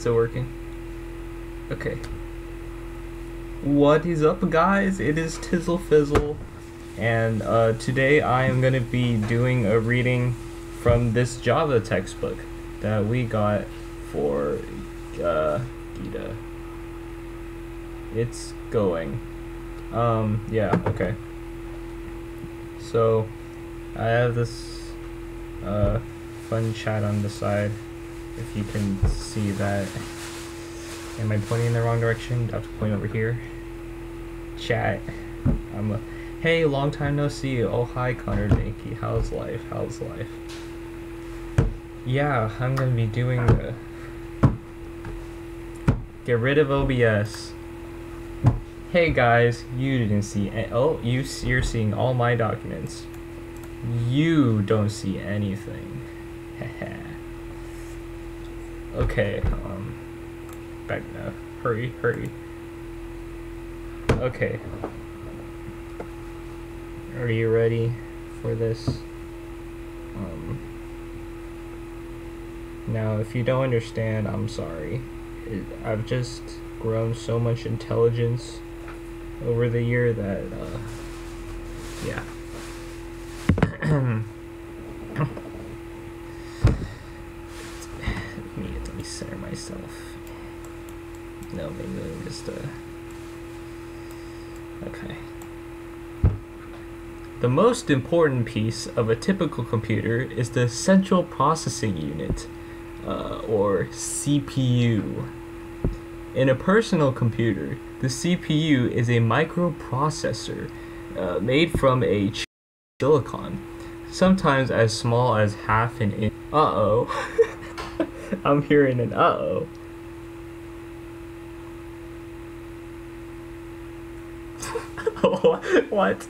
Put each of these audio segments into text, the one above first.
Still working? Okay. What is up, guys? It is Tizzle Fizzle, and today I am going to be doing a reading from this Java textbook that we got for Gita. It's going. Yeah, okay. So, I have this fun chat on the side, if you can see that. Am I pointing in the wrong direction? I have to point over here. Chat. Hey, long time no see. Oh, hi, Connor Danke. How's life? How's life? Yeah, I'm gonna be doing get rid of OBS. Hey guys, you didn't see. You're seeing all my documents. You don't see anything. Okay. Back now. Hurry. Okay. Are you ready for this? Now, if you don't understand, I'm sorry. I've just grown so much intelligence over the year that, yeah. Let me center myself. No, maybe just okay. The most important piece of a typical computer is the central processing unit, or CPU. In a personal computer, the CPU is a microprocessor made from a chip of silicon, sometimes as small as half an inch. Uh-oh. I'm hearing an uh-oh. What?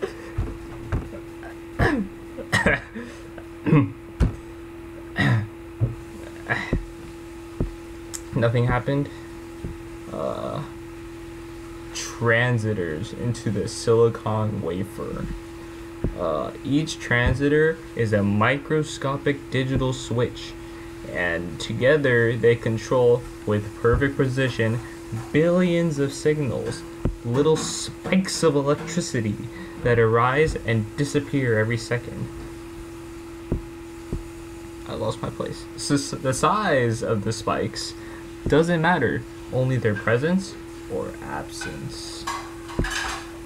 Nothing happened. Transistors into the silicon wafer. Each transistor is a microscopic digital switch, and together they control with perfect precision billions of signals, little spikes of electricity that arise and disappear every second. I lost my place. So the size of the spikes doesn't matter, only their presence or absence.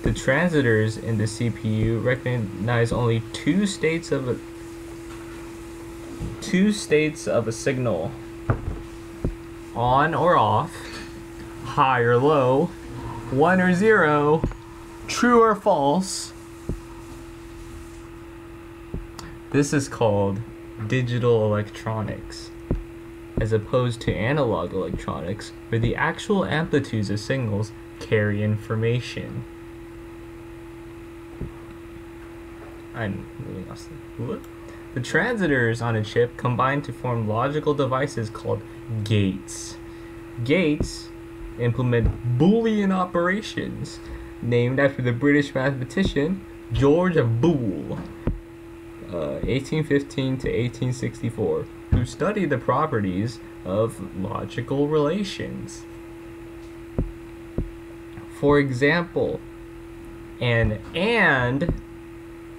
The transistors in the CPU recognize only two states of a signal: on or off, high or low, 1 or 0, true or false. This is called digital electronics, as opposed to analog electronics, where the actual amplitudes of signals carry information. I'm moving off. The transistors on a chip combine to form logical devices called gates. Gates implement Boolean operations, named after the British mathematician George Boole, 1815 to 1864, who studied the properties of logical relations. For example, an AND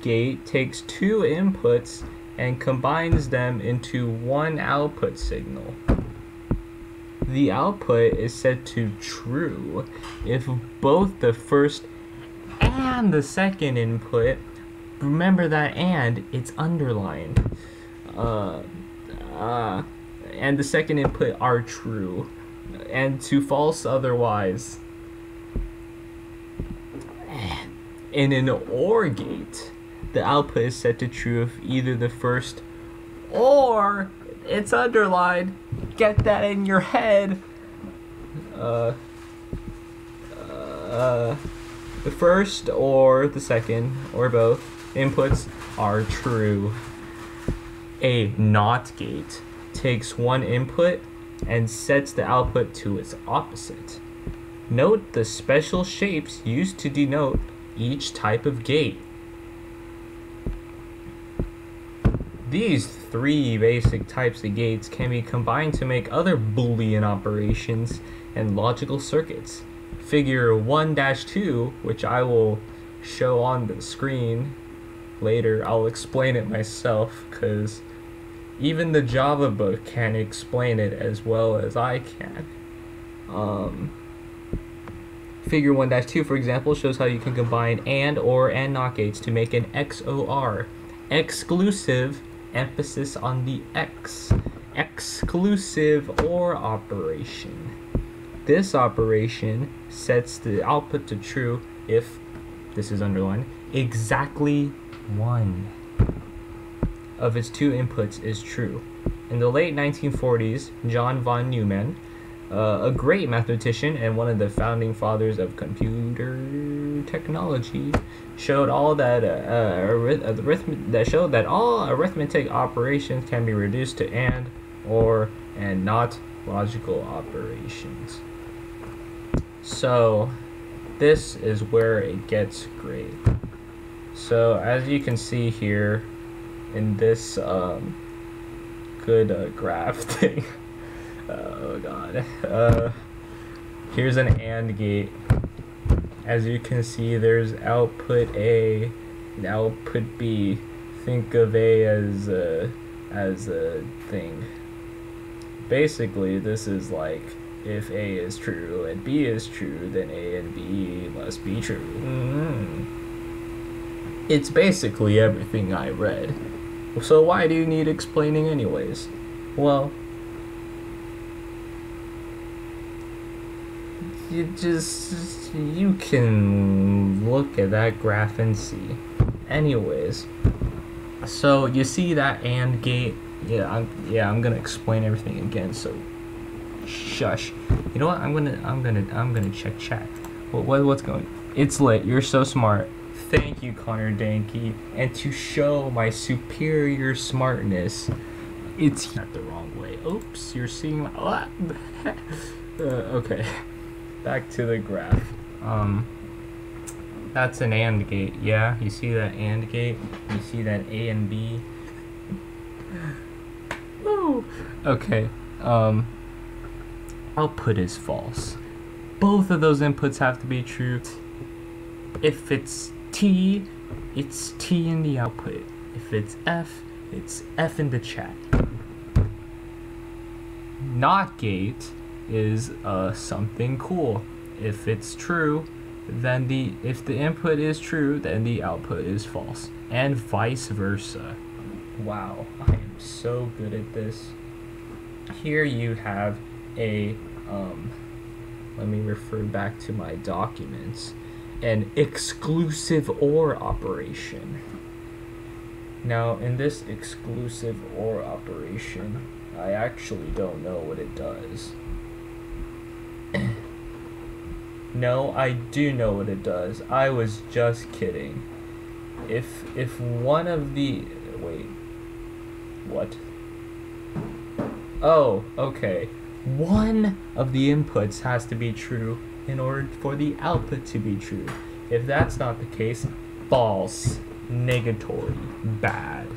gate takes two inputs and combines them into one output signal. The output is set to true if both the first and the second input, remember that and, it's underlined, and the second input are true, and to false otherwise. In an OR gate, the output is set to true if either the first or it's underlined. Get that in your head. The first or the second or both inputs are true. A NOT gate takes one input and sets the output to its opposite. Note the special shapes used to denote each type of gate. These three basic types of gates can be combined to make other Boolean operations and logical circuits. Figure 1-2, which I will show on the screen later. I'll explain it myself because even the Java book can't explain it as well as I can. Figure 1-2, for example, shows how you can combine AND, OR, and NOT gates to make an XOR. Exclusive, emphasis on the X. Exclusive OR operation. This operation sets the output to true if, this is underlined, exactly one of its two inputs is true. In the late 1940s, John von Neumann, a great mathematician and one of the founding fathers of computer technology, showed all that showed that all arithmetic operations can be reduced to AND, OR, and NOT logical operations. So this is where it gets great. So as you can see here in this good graph thing, oh god, here's an AND gate. As you can see, there's output A and output B. Think of A as a thing. Basically, this is like, if A is true and B is true, then A and B must be true. It's basically everything I read. So why do you need explaining anyways? Well, you can look at that graph and see. Anyways, so you see that AND gate? I'm gonna explain everything again. So shush. You know what? I'm gonna check chat. What's going? It's lit. You're so smart. Thank you, Connor Danke. And to show my superior smartness, it's not the wrong way. Oops, you're seeing my what? Okay. Back to the graph. That's an AND gate. Yeah, you see that AND gate? You see that A and B? Woo! Okay. Output is false. Both of those inputs have to be true. If it's T, it's T in the output. If it's F, it's F in the chat. NOT gate is something cool. If it's true, then if the input is true, then the output is false, and vice versa. Wow, I am so good at this. Here you have a let me refer back to my documents, an exclusive OR operation. Now, in this exclusive OR operation, I actually don't know what it does. No, I do know what it does. I was just kidding. If one of the... Wait. What? Oh, okay. One of the inputs has to be true in order for the output to be true. If that's not the case, false, negatory, bad.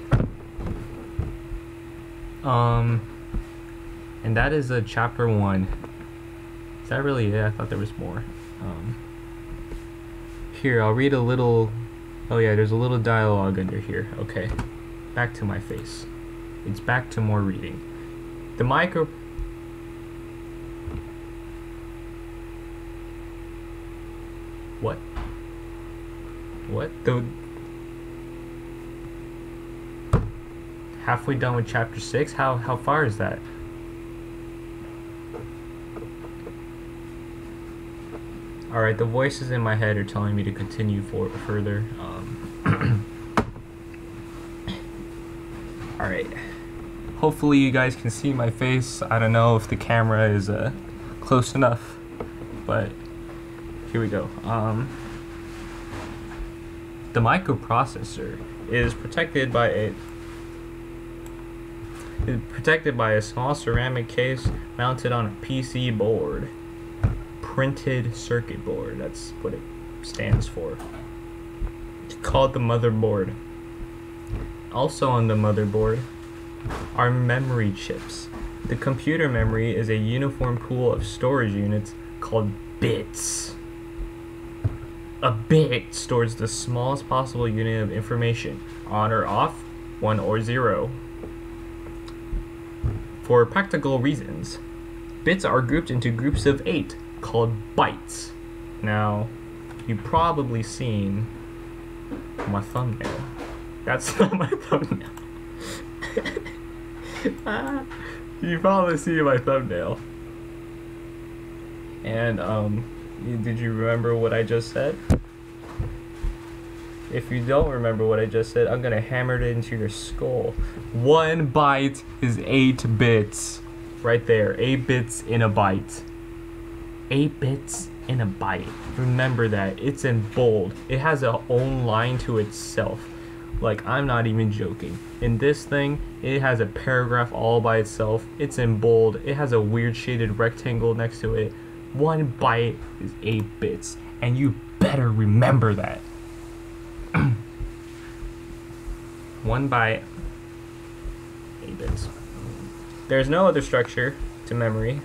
And that is chapter 1. Is that really it? I thought there was more. Here, I'll read a little. Oh yeah, there's a little dialogue under here. Okay, back to my face. It's back to more reading. The micro... What? What? Halfway done with chapter 6? How far is that? Alright, the voices in my head are telling me to continue further. Alright. Hopefully you guys can see my face. I don't know if the camera is close enough, but here we go. The microprocessor is protected by a small ceramic case mounted on a PC board. Printed circuit board, that's what it stands for. It's called the motherboard. Also on the motherboard are memory chips. The computer memory is a uniform pool of storage units called bits. A bit stores the smallest possible unit of information, on or off, 1 or 0. For practical reasons, bits are grouped into groups of 8 called bytes. Now, you've probably seen my thumbnail. That's not my thumbnail. You probably see my thumbnail. And did you remember what I just said? If you don't remember what I just said, I'm gonna hammer it into your skull. 1 byte is 8 bits. Right there, 8 bits in a byte. 8 bits in a byte. Remember that. It's in bold. It has its own line to itself. Like, I'm not even joking. In this thing, it has a paragraph all by itself. It's in bold. It has a weird shaded rectangle next to it. 1 byte is 8 bits. And you better remember that. 1 byte, 8 bits. There's no other structure to memory.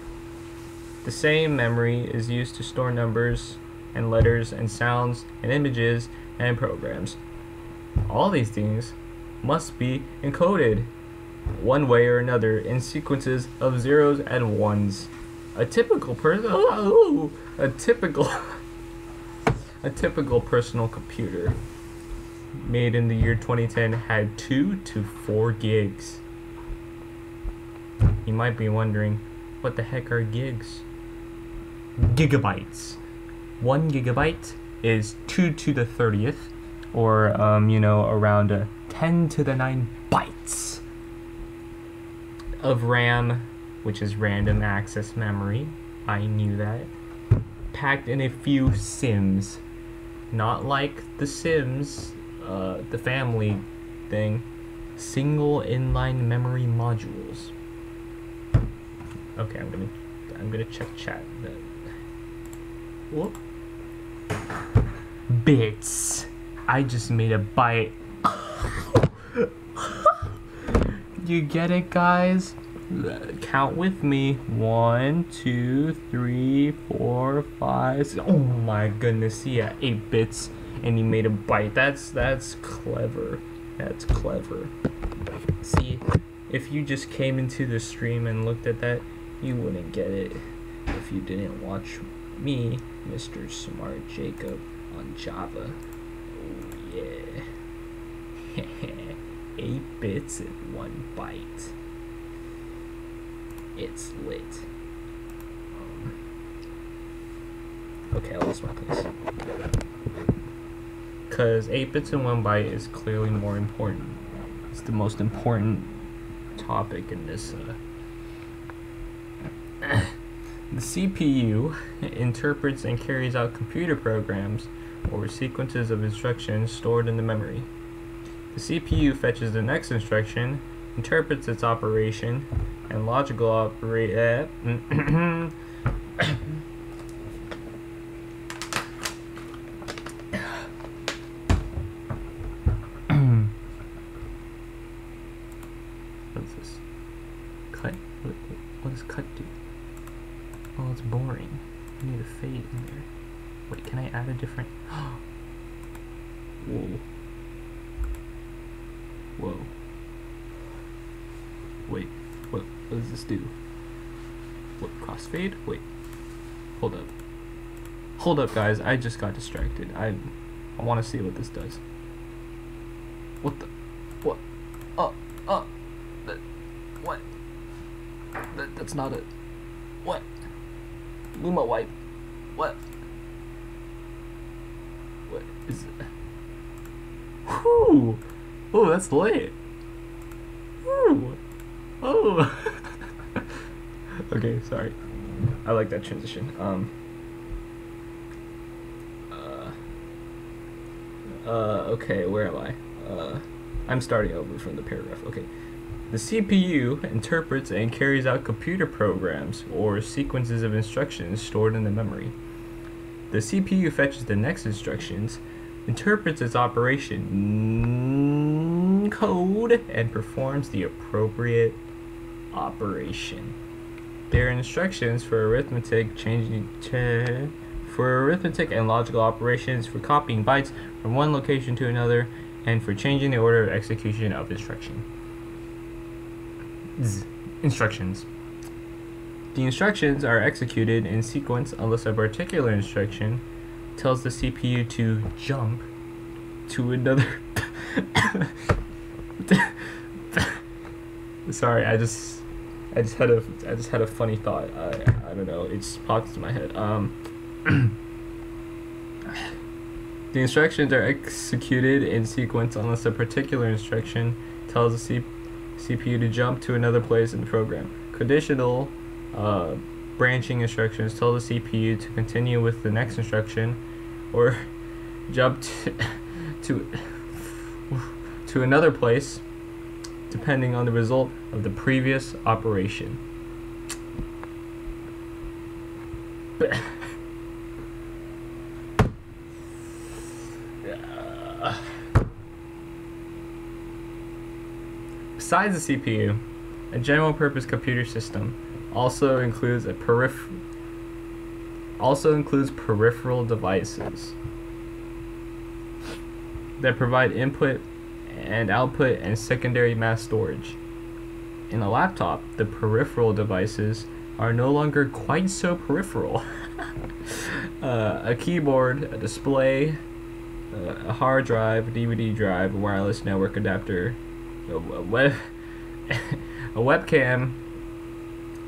The same memory is used to store numbers and letters and sounds and images and programs. All these things must be encoded one way or another in sequences of zeros and ones. A typical personal computer made in the year 2010 had 2 to 4 gigs. You might be wondering, what the heck are gigs? Gigabytes. 1 gigabyte is 2 to the 30th, or around 10 to the 9 bytes of RAM, which is random access memory. I knew that. Packed in a few sims. Not like the Sims, the family thing. Single inline memory modules. Okay, I'm gonna check chat. Whoop. Bits. I just made a byte. You get it, guys? Count with me. 1, 2, 3, 4, 5, 6. Oh my goodness, yeah, 8 bits, and he made a byte. That's clever. That's clever. See, if you just came into the stream and looked at that, you wouldn't get it if you didn't watch me, Mr. Smart Jacob, on Java. Oh yeah. 8 bits and 1 byte. It's lit. Okay, I lost my place. Because 8 bits and 1 byte is clearly more important. It's the most important topic in this. The CPU interprets and carries out computer programs or sequences of instructions stored in the memory. The CPU fetches the next instruction, interprets its operation, and logical operate. What's this? Cut? What does cut do? Oh, it's boring. I need a fade in there. Wait, can I add a different? Whoa. Whoa. Wait, what does this do? What, crossfade? Wait, hold up. Hold up, guys, I just got distracted. I want to see what this does. What the? What? What? That's not it. What? Luma wipe. What? What is it? Whew! Oh, that's lit. Whew! Oh. Okay, sorry. I like that transition. Okay, where am I? I'm starting over from the paragraph. Okay. The CPU interprets and carries out computer programs or sequences of instructions stored in the memory. The CPU fetches the next instructions, interprets its operation code and performs the appropriate operation. There are instructions for arithmetic and logical operations, for copying bytes from one location to another, and for changing the order of execution of instructions. The instructions are executed in sequence unless a particular instruction tells the CPU to jump to another. Sorry, I just had a funny thought. I don't know. It just popped into my head. The instructions are executed in sequence unless a particular instruction tells the CPU to jump to another place in the program. Conditional branching instructions tell the CPU to continue with the next instruction or jump to another place depending on the result of the previous operation. Besides the CPU, a general-purpose computer system also includes peripheral devices that provide input and output and secondary mass storage. In a laptop, the peripheral devices are no longer quite so peripheral. A keyboard, a display, a hard drive, a DVD drive, a wireless network adapter, a webcam,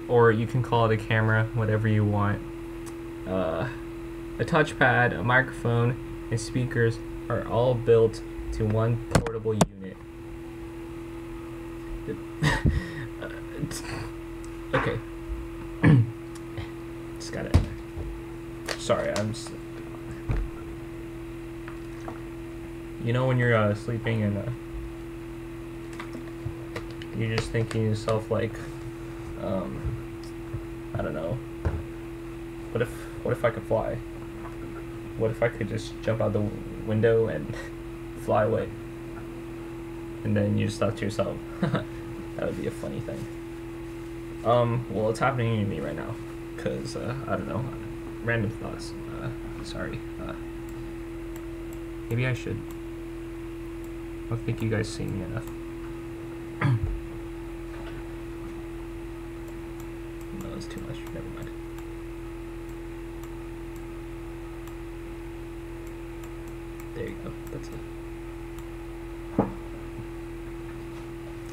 or you can call it a camera, whatever you want. A touchpad, a microphone, and speakers are all built to one portable unit. Okay. Just gotta. Sorry, I'm. You know when you're sleeping and you're just thinking to yourself like, I don't know. What if I could fly? What if I could just jump out the window and fly away? And then you just thought to yourself, that would be a funny thing. Well, it's happening to me right now, cause I don't know, random thoughts. Sorry. Maybe I should. I don't think you guys see me enough. No, it's too much. Never mind. There you go. That's it.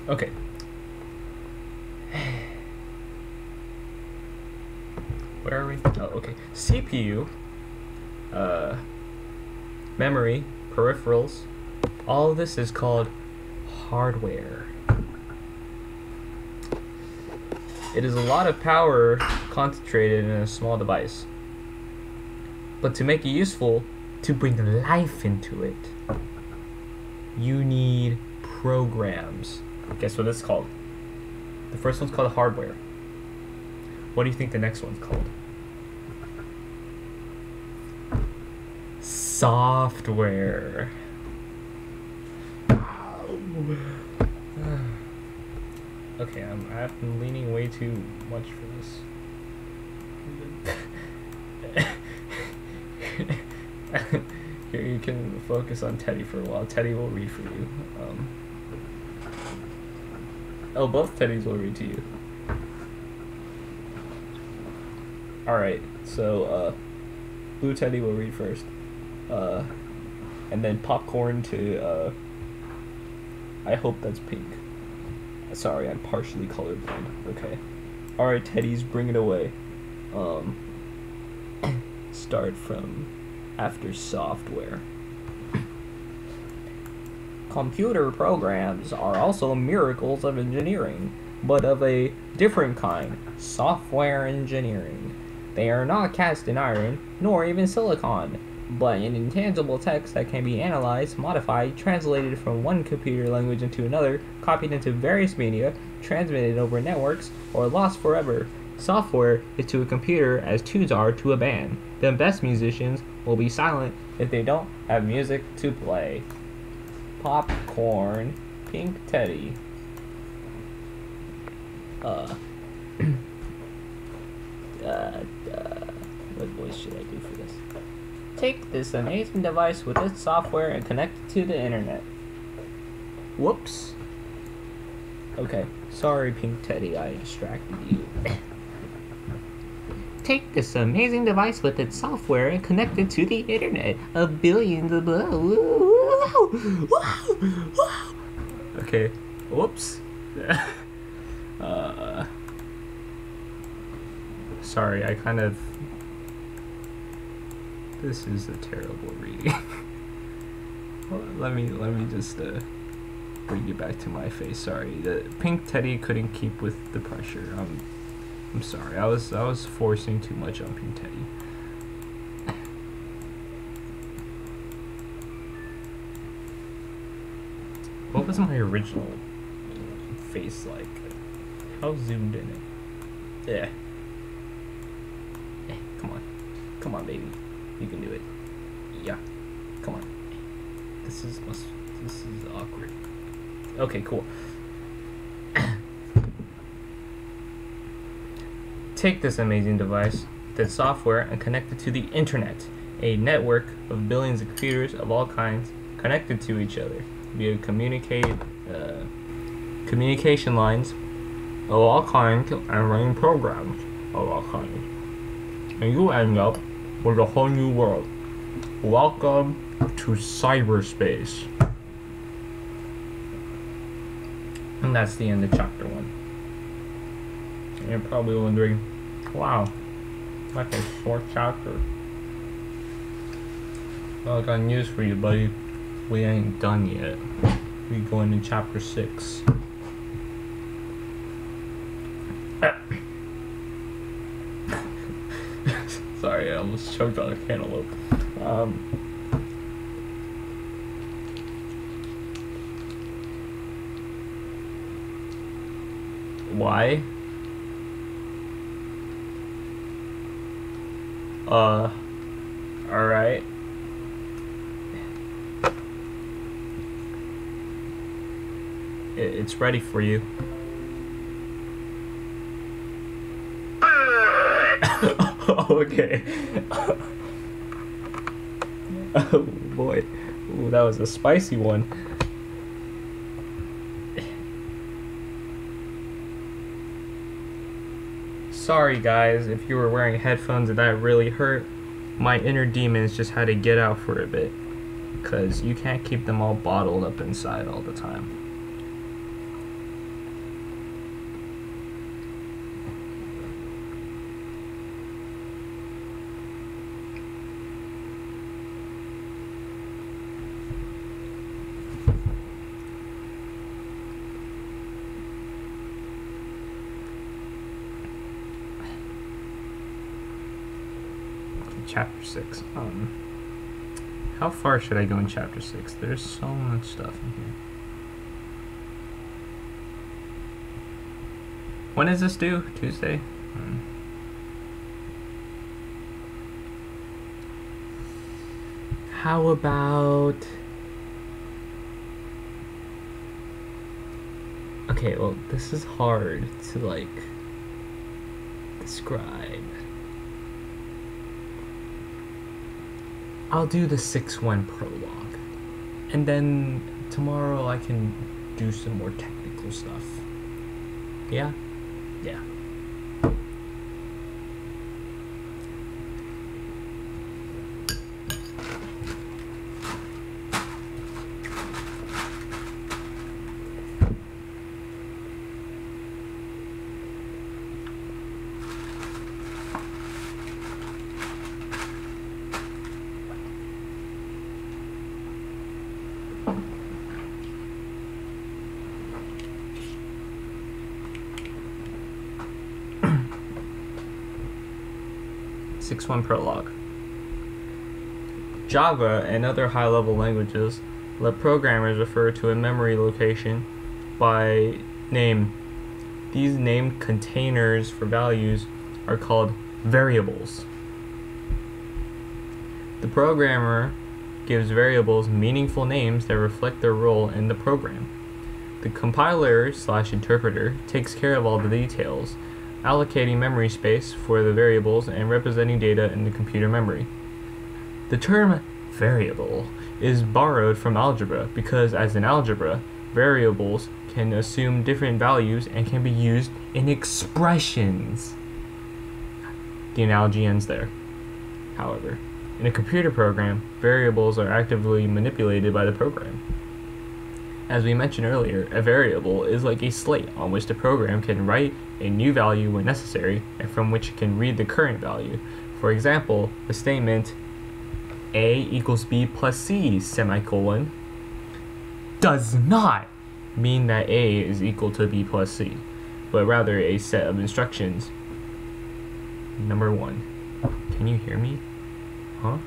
Okay. Where are we? Oh, okay. CPU, memory, peripherals, all of this is called hardware. It is a lot of power concentrated in a small device. But to make it useful, to bring life into it, you need programs. Guess what it's called? The first one's called hardware. What do you think the next one's called? Software. Okay, I've been leaning way too much for this. Here, you can focus on Teddy for a while. Teddy will read for you. Oh, both Teddys will read to you. Alright, so, Blue Teddy will read first. And then Popcorn to, I hope that's pink. Sorry, I'm partially colorblind. Okay. Alright, Teddy's, bring it away. Start from after software. Computer programs are also miracles of engineering, but of a different kind, software engineering. They are not cast in iron, nor even silicon, but an intangible text that can be analyzed, modified, translated from one computer language into another, copied into various media, transmitted over networks, or lost forever. Software is to a computer as tunes are to a band. The best musicians will be silent if they don't have music to play. Popcorn, Pink Teddy. What voice should I do for this? Take this amazing device with its software and connect it to the internet. Whoops. Okay, sorry Pink Teddy, I distracted you. Take this amazing device with its software and connect it to the internet. A billion of Okay, whoops. Sorry, I kind of... This is a terrible reading. let me just bring you back to my face. Sorry, the Pink Teddy couldn't keep with the pressure. I'm sorry. I was forcing too much on Pink Teddy. What was my original face like? How zoomed in it? Yeah. Come on, baby. You can do it. Yeah. Come on. This is awkward. Okay, cool. Take this amazing device, the software, and connect it to the internet, a network of billions of computers of all kinds connected to each other via communication lines of all kinds and running programs of all kinds. And you end up with a whole new world. Welcome to cyberspace. And that's the end of chapter 1. And you're probably wondering, wow, that's a short chapter. Well, I got news for you, buddy. We ain't done yet. We going to chapter 6. Sorry, I almost choked on a cantaloupe. Why? Alright. It's ready for you. Okay. Oh boy. Ooh, that was a spicy one. Sorry guys, if you were wearing headphones and that really hurt. My inner demons just had to get out for a bit. Because you can't keep them all bottled up inside all the time. Chapter 6. How far should I go in chapter 6? There's so much stuff in here. When is this due? Tuesday? How about... Okay, well, this is hard to, like, describe. I'll do the 6-1 prologue. And then tomorrow I can do some more technical stuff. Yeah? Yeah. .1 prologue. Java and other high-level languages let programmers refer to a memory location by name. These named containers for values are called variables. The programmer gives variables meaningful names that reflect their role in the program. The compiler/interpreter takes care of all the details, allocating memory space for the variables and representing data in the computer memory. The term variable is borrowed from algebra because, as in algebra, variables can assume different values and can be used in expressions. The analogy ends there. However, in a computer program, variables are actively manipulated by the program. As we mentioned earlier, a variable is like a slate on which the program can write a new value when necessary and from which it can read the current value. For example, the statement A equals B plus C, semicolon, does not mean that A is equal to B plus C, but rather a set of instructions. Number 1. Can you hear me? Huh?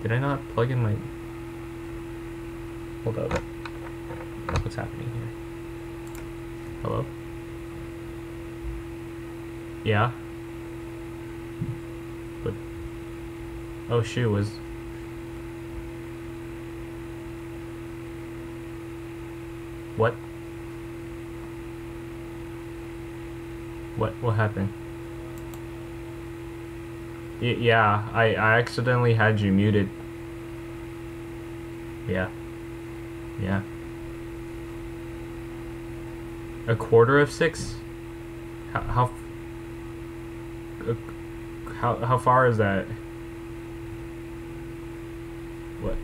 Did I not plug in my... Hold up. What's happening here? Hello? Yeah? What? Oh shoot, was... What? What happened? Yeah, I accidentally had you muted. Yeah. Yeah. 1/4 of 6? How far is that? What?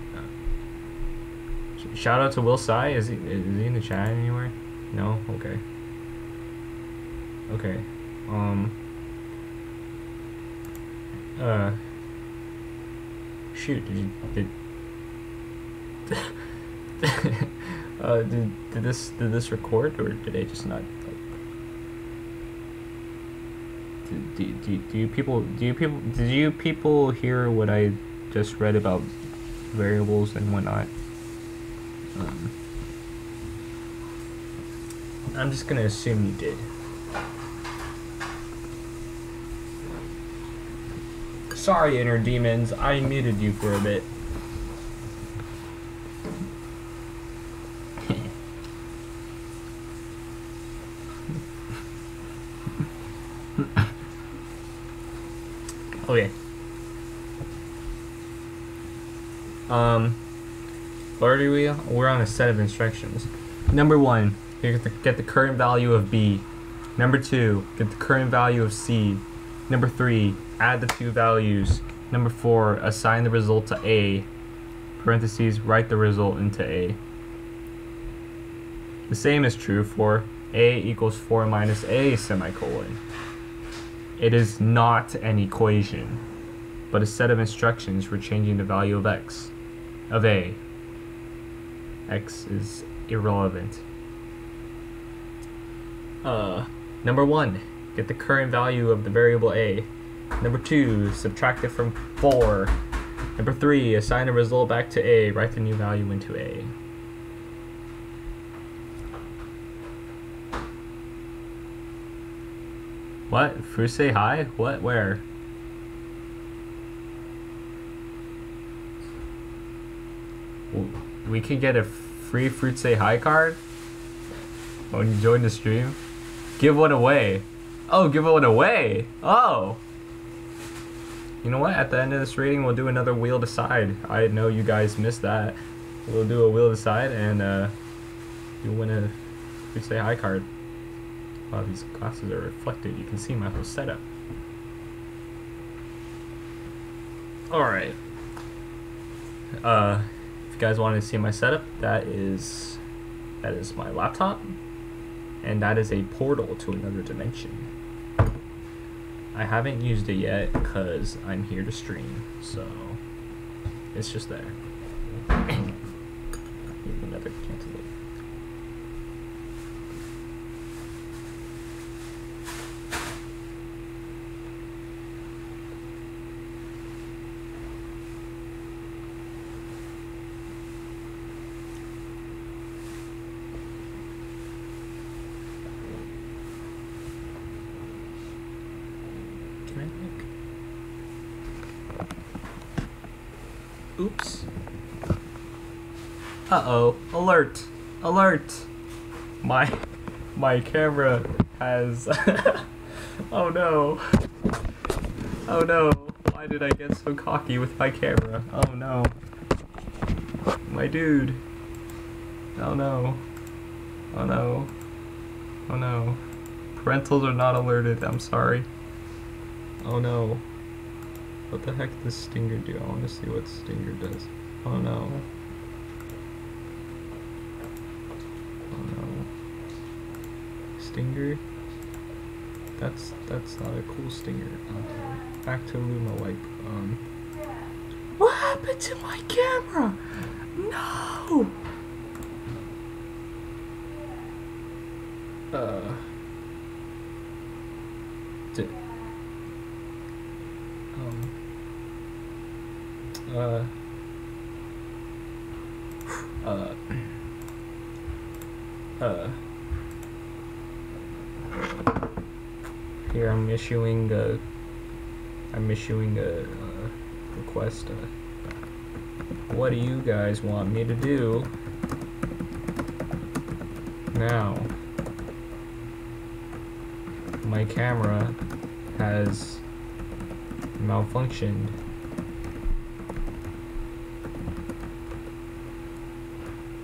Shout out to Will Tsai. Is he in the chat anywhere? No. Okay. Okay. Shoot. Did this record, or did I just not? Did you people hear what I just read about variables and whatnot? I'm just gonna assume you did. Sorry, inner demons, I muted you for a bit. Okay. Where are we? We're on a set of instructions. Number 1, get the current value of B. Number 2, get the current value of C. Number 3, add the two values. Number 4, assign the result to A. Parentheses, write the result into A. The same is true for A equals 4 minus A, semicolon. It is not an equation, but a set of instructions for changing the value of X, of A. X is irrelevant. Number 1, get the current value of the variable A. Number 2, subtract it from 4. Number 3, assign the result back to A, write the new value into A. What? Fruit say hi? What? Where? We could get a free Fruit say hi card when you join the stream. Give one away. Oh, give one away. Oh. You know what? At the end of this rating, we'll do another wheel decide. I know you guys missed that. We'll do a wheel decide, and you'll win a Fruit say hi card. Wow, these glasses are reflected. You can see my whole setup. Alright. If you guys wanted to see my setup, that is my laptop. And that is a portal to another dimension. I haven't used it yet because I'm here to stream. So, it's just there. Another cancel it. Oops. Uh-oh. Alert. Alert. My camera has... Oh no. Oh no. Why did I get so cocky with my camera? Oh no. My dude. Oh no. Oh no. Oh no. Parentals are not alerted. I'm sorry. Oh no. What the heck does Stinger do? I want to see what Stinger does. Oh no. Oh no. Stinger? That's not a cool Stinger. Back to Luma Wipe. What happened to my camera? No! Here I'm issuing a request. What do you guys want me to do now? My camera has malfunctioned.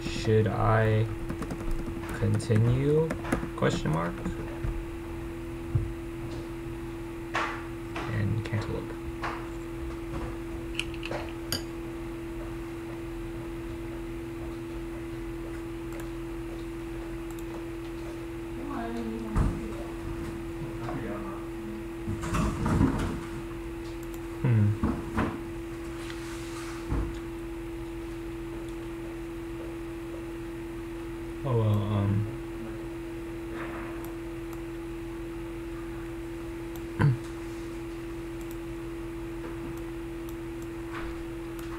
Should I continue? Question mark. And cantaloupe. Oh well,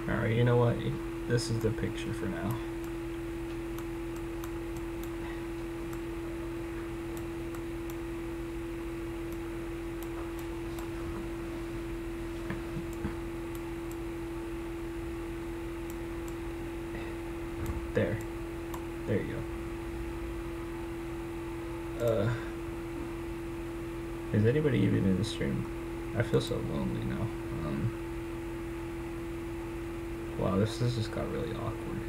alright, you know what? This is the picture for now. There. There you go. Is anybody even in the stream? I feel so lonely now. Wow, this just got really awkward.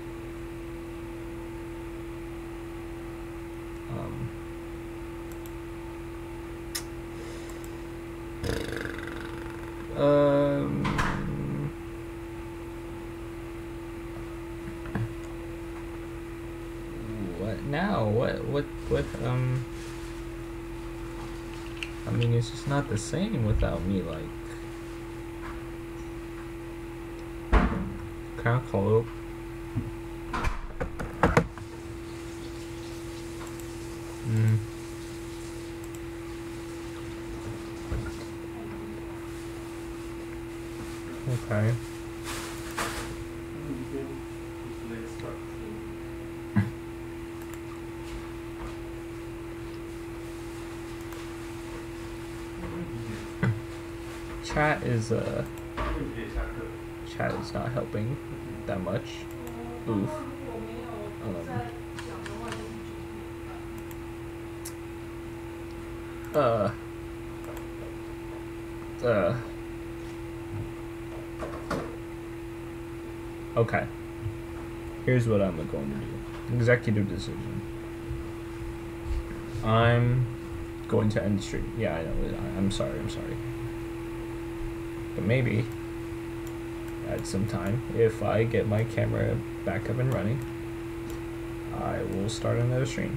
What now? What, I mean, it's just not the same without me, like... Cantaloupe. Okay. Chat is not helping that much. Oof. Okay. Here's what I'm going to do. Executive decision. I'm going to end the stream. Yeah, I know. I'm sorry. But maybe at some time, if I get my camera back up and running, I will start another stream.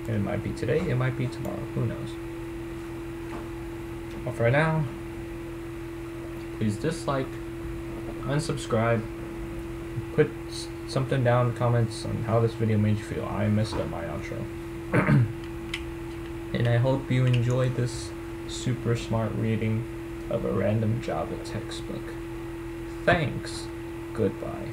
And it might be today, it might be tomorrow, who knows. But for now, please dislike, unsubscribe, put something down in the comments on how this video made you feel. I messed up my outro. And I hope you enjoyed this super smart reading of a random Java textbook. Thanks. Goodbye.